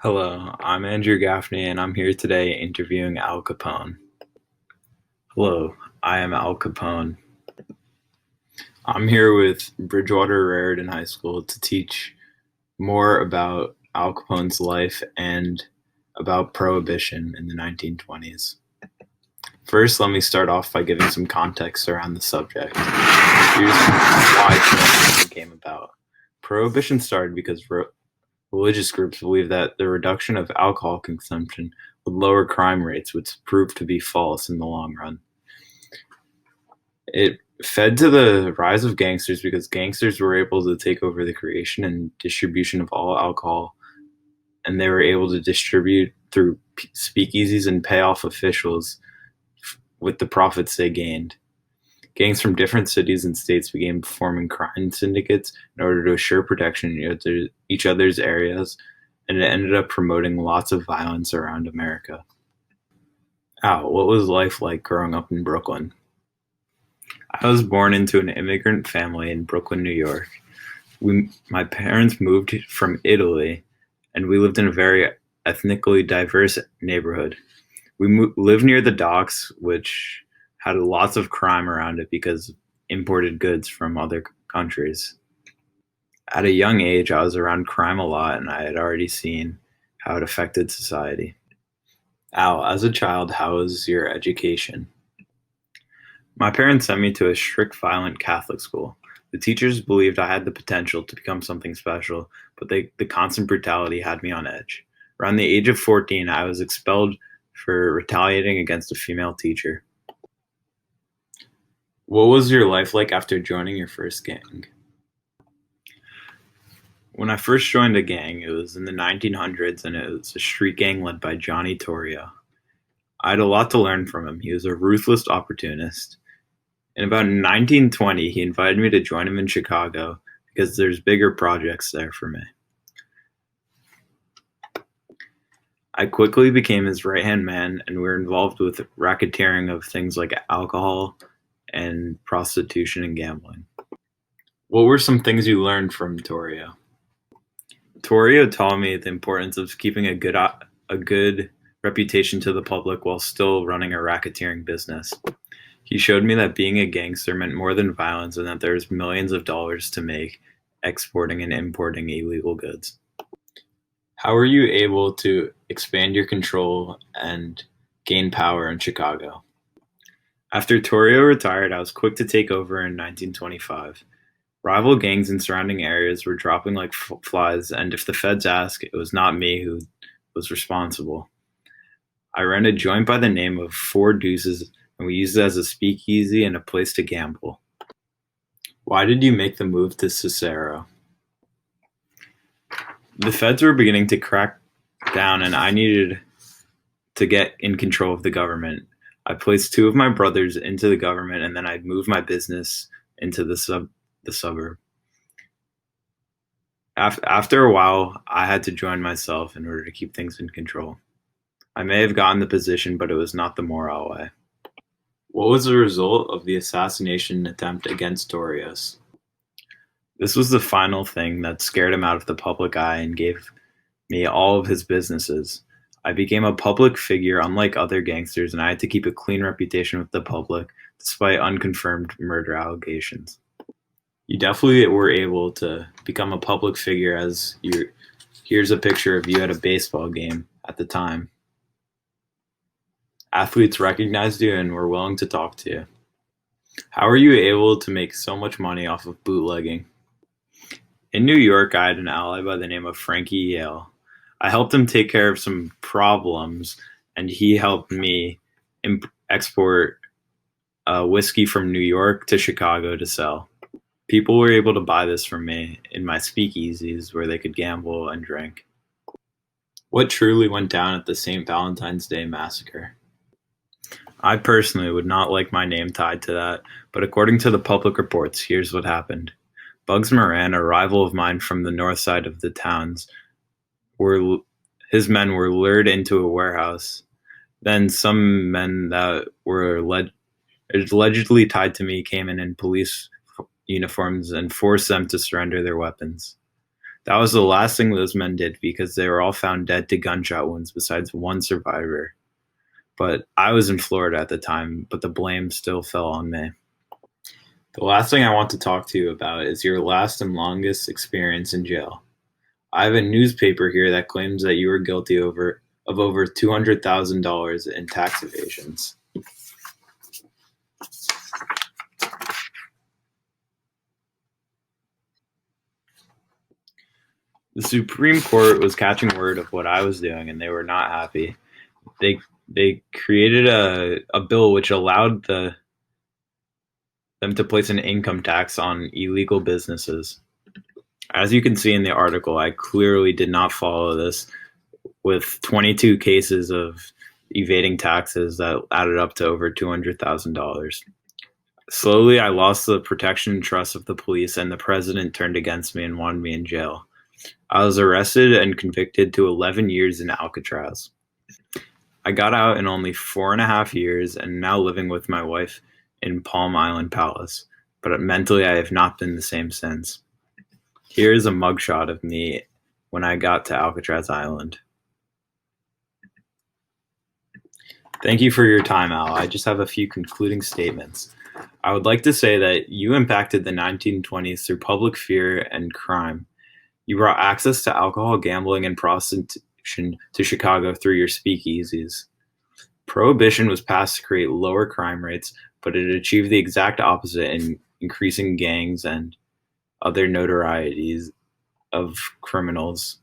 Hello, I'm Andrew Gaffney, and I'm here today interviewing Al Capone. Hello, I am Al Capone. I'm here with Bridgewater Raritan High School to teach more about Al Capone's life and about Prohibition in the 1920s. First, let me start off by giving some context around the subject. Here's why Prohibition came about. Prohibition started because religious groups believed that the reduction of alcohol consumption would lower crime rates, which proved to be false in the long run. It fed to the rise of gangsters because gangsters were able to take over the creation and distribution of all alcohol, and they were able to distribute through speakeasies and pay off officials with the profits they gained. Gangs from different cities and states began forming crime syndicates in order to assure protection in each other's areas, and it ended up promoting lots of violence around America. Al, what was life like growing up in Brooklyn? I was born into an immigrant family in Brooklyn, New York. My parents moved from Italy, and we lived in a very ethnically diverse neighborhood. We lived near the docks, which had lots of crime around it because of imported goods from other countries. At a young age, I was around crime a lot, and I had already seen how it affected society. Al, as a child, how was your education? My parents sent me to a strict, violent Catholic school. The teachers believed I had the potential to become something special, but the constant brutality had me on edge. Around the age of 14, I was expelled for retaliating against a female teacher. What was your life like after joining your first gang? When I first joined a gang, it was in the 1900s, and it was a street gang led by Johnny Torrio. I had a lot to learn from him. He was a ruthless opportunist. In about 1920, he invited me to join him in Chicago because there's bigger projects there for me. I quickly became his right-hand man, and we were involved with racketeering of things like alcohol and prostitution and gambling. What were some things you learned from Torrio? Torrio taught me the importance of keeping a good reputation to the public while still running a racketeering business. He showed me that being a gangster meant more than violence and that there's millions of dollars to make exporting and importing illegal goods. How were you able to expand your control and gain power in Chicago? After Torrio retired, I was quick to take over in 1925. Rival gangs in surrounding areas were dropping like flies, and if the feds asked, it was not me who was responsible. I ran a joint by the name of Four Deuces, and we used it as a speakeasy and a place to gamble. Why did you make the move to Cicero? The feds were beginning to crack down, and I needed to get in control of the government. I placed two of my brothers into the government, and then I moved my business into the suburb. After a while, I had to join myself in order to keep things in control. I may have gotten the position, but it was not the moral way. What was the result of the assassination attempt against Torrios? This was the final thing that scared him out of the public eye and gave me all of his businesses. I became a public figure unlike other gangsters, and I had to keep a clean reputation with the public despite unconfirmed murder allegations. You definitely were able to become a public figure, as here's a picture of you at a baseball game at the time. Athletes recognized you and were willing to talk to you. How are you able to make so much money off of bootlegging? In New York, I had an ally by the name of Frankie Yale. I helped him take care of some problems, and he helped me export whiskey from New York to Chicago to sell. People were able to buy this from me in my speakeasies where they could gamble and drink. What truly went down at the St. Valentine's Day massacre? I personally would not like my name tied to that, but according to the public reports, here's what happened. Bugs Moran, a rival of mine from the north side of the towns, his men were lured into a warehouse. Then some men that were allegedly tied to me came in police uniforms and forced them to surrender their weapons. That was the last thing those men did because they were all found dead to gunshot wounds besides one survivor. But I was in Florida at the time, but the blame still fell on me. The last thing I want to talk to you about is your last and longest experience in jail. I have a newspaper here that claims that you were guilty of over $200,000 in tax evasions. The Supreme Court was catching word of what I was doing, and they were not happy. They created a bill which allowed them to place an income tax on illegal businesses. As you can see in the article, I clearly did not follow this, with 22 cases of evading taxes that added up to over $200,000. Slowly, I lost the protection and trust of the police, and the president turned against me and wanted me in jail. I was arrested and convicted to 11 years in Alcatraz. I got out in only 4.5 years and now living with my wife in Palm Island Palace, but mentally I have not been the same since. Here is a mugshot of me when I got to Alcatraz Island. Thank you for your time, Al. I just have a few concluding statements. I would like to say that you impacted the 1920s through public fear and crime. You brought access to alcohol, gambling, and prostitution to Chicago through your speakeasies. Prohibition was passed to create lower crime rates, but it achieved the exact opposite in increasing gangs and other notorieties of criminals.